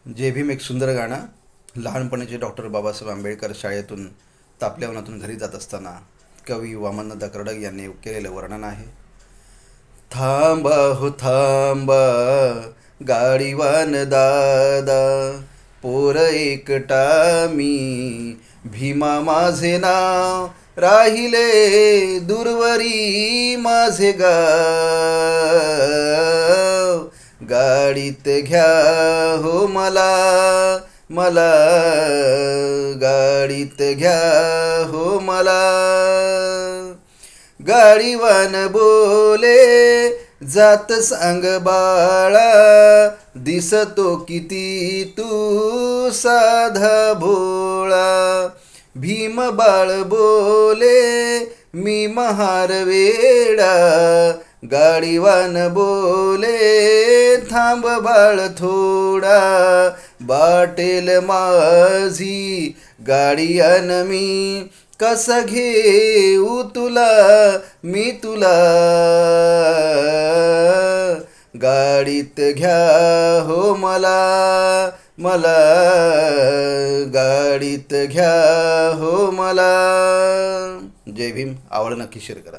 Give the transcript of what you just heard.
जय भीम एक सुंदर गाणं. लहानपणीचे डॉक्टर बाबासाहेब आंबेडकर शाळेतून तापल्या उन्हातून घरी जात असताना कवी वामन दकडग यांनी केलेलं वर्णन आहे. थांबा हो थांबा गाडीवान दादा, पोर एकटा मी, भीमा माझे नाव, राहिले दूरवरी माझे गाव. गाडीत घ्या हो मला, मला गाडीत घ्या हो मला. गाडीवान बोले जात सांग बाळा, दिसतो किती तू साधा भोळा. भीम बाळ बोले मी महार वेडा, गाडीवान बोले थांब बाळ थोडा. बाटेल माझी गाडी अन मी, कसा घेऊ तुला मी तुला. गाडीत घ्या हो मला, मला गाडीत घ्या हो मला. जय भीम. आवड नक्की शेअर करा.